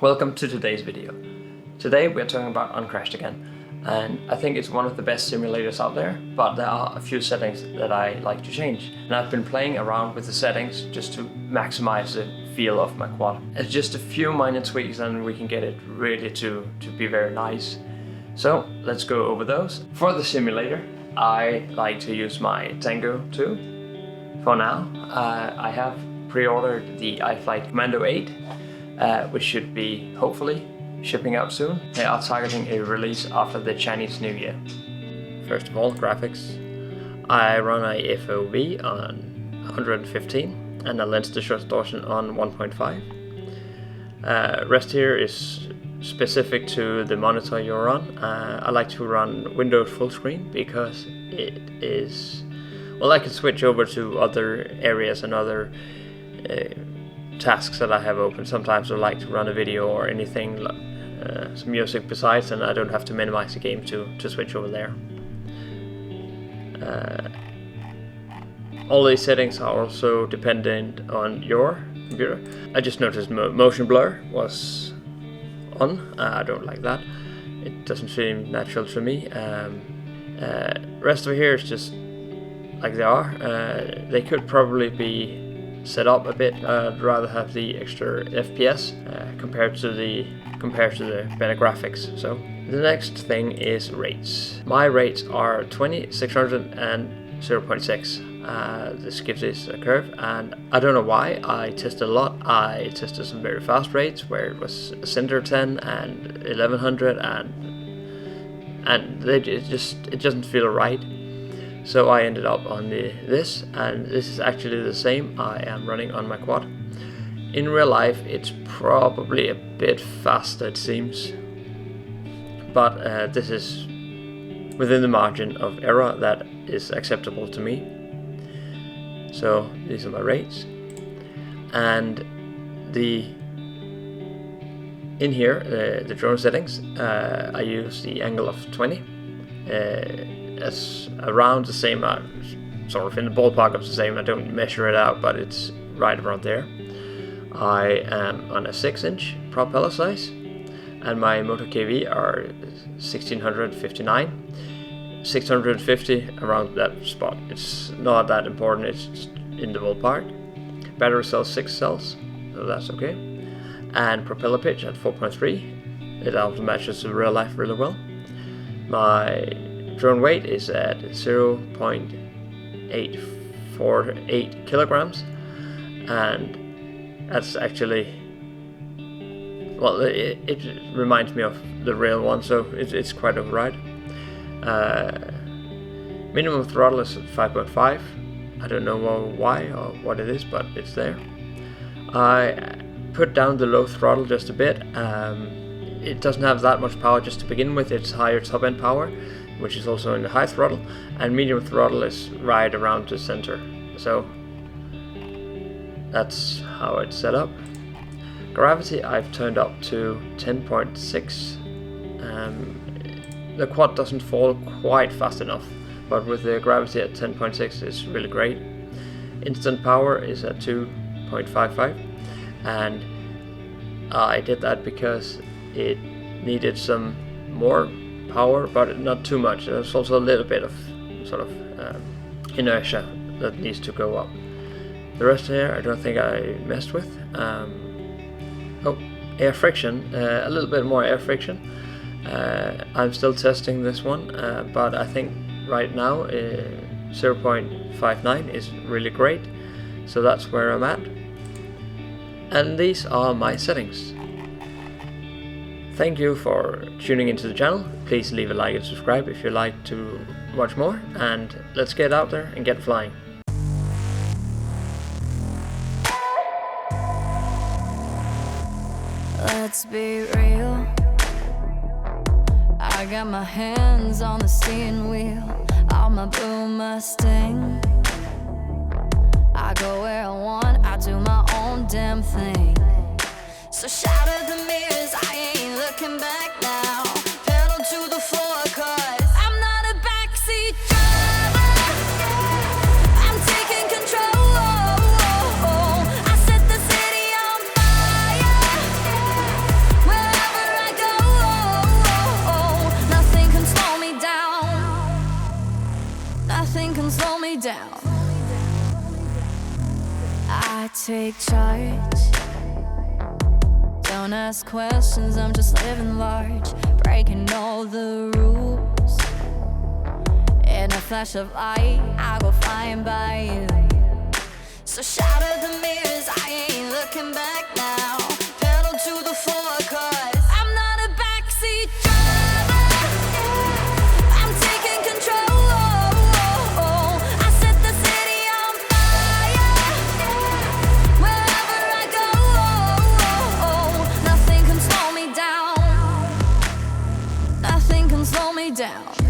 Welcome to today's video. Today we're talking about Uncrashed again, and I think it's one of the best simulators out there, but there are a few settings that I like to change. And I've been playing around with the settings just to maximize the feel of my quad. It's just a few minor tweaks and we can get it really to be very nice. So let's go over those. For the simulator, I like to use my Tango2 for now. I have pre-ordered the Iflight Commando 8. Which should be, hopefully, shipping out soon. They are targeting a release after the Chinese New Year. First of all, graphics. I run a FOV on 115 and a lens distortion on 1.5. Rest here is specific to the monitor you're on. I like to run Windows full screen because it is, well, I can switch over to other areas and other tasks that I have open. Sometimes I like to run a video or anything, some music besides, and I don't have to minimize the game to switch over there. All these settings are also dependent on your computer. I just noticed motion blur was on. I don't like that. It doesn't seem natural to me. Rest of here is just like they are. They could probably be set up a bit. I'd rather have the extra FPS compared to the better graphics. So the next thing is rates. My rates are 20, 600 and 0.6. This gives us a curve, and I don't know why. I tested a lot. I tested some very fast rates where it was center 10 and 1100 and it doesn't feel right. So I ended up on this, and this is actually the same I am running on my quad. In real life it's probably a bit faster, it seems, but this is within the margin of error that is acceptable to me. So these are my rates, and in here the drone settings, I use the angle of 20. It's around the same, sort of in the ballpark of the same. I don't measure it out, but it's right around there. I am on a 6-inch propeller size, and my motor KV are 1659, 650 around that spot. It's not that important, it's just in the ballpark. Battery cells 6 cells, so that's okay. And propeller pitch at 4.3. It also matches the real life really well. My drone weight is at 0.848 kilograms, and that's actually, well, it reminds me of the real one, so it's quite alright. Minimum throttle is 5.5. I don't know why or what it is, but it's there. I put down the low throttle just a bit. It doesn't have that much power just to begin with. It's higher top end power, which is also in the high throttle, and medium throttle is right around the center. So that's how it's set up. Gravity I've turned up to 10.6. The quad doesn't fall quite fast enough, but with the gravity at 10.6 it's really great. Instant power is at 2.55, and I did that because it needed some more power, but not too much. There's also a little bit of sort of inertia that needs to go up. The rest here I don't think I messed with. Oh, air friction, a little bit more air friction. I'm still testing this one, but I think right now 0.59 is really great, so that's where I'm at. And these are my settings. Thank you for tuning into the channel. Please leave a like and subscribe if you'd like to watch more, and let's get out there and get flying. Let's be real. I got my hands on the steering wheel on my blue Mustang. I go where I want, I do my own damn thing. So shatter the mirrors, I ain't looking back now. Pedal to the floor, 'cause I'm not a backseat driver. I'm taking control. I set the city on fire. take charge. Don't ask questions, I'm just living large, breaking all the rules. In a flash of light, I go flying by you. So shatter the mirrors, I ain't looking back now. Pedal to the floor, 'cause I'm not a backseat driver. I'm taking control. I set the city on fire. Wherever I go, nothing can slow me down. Nothing can slow me down.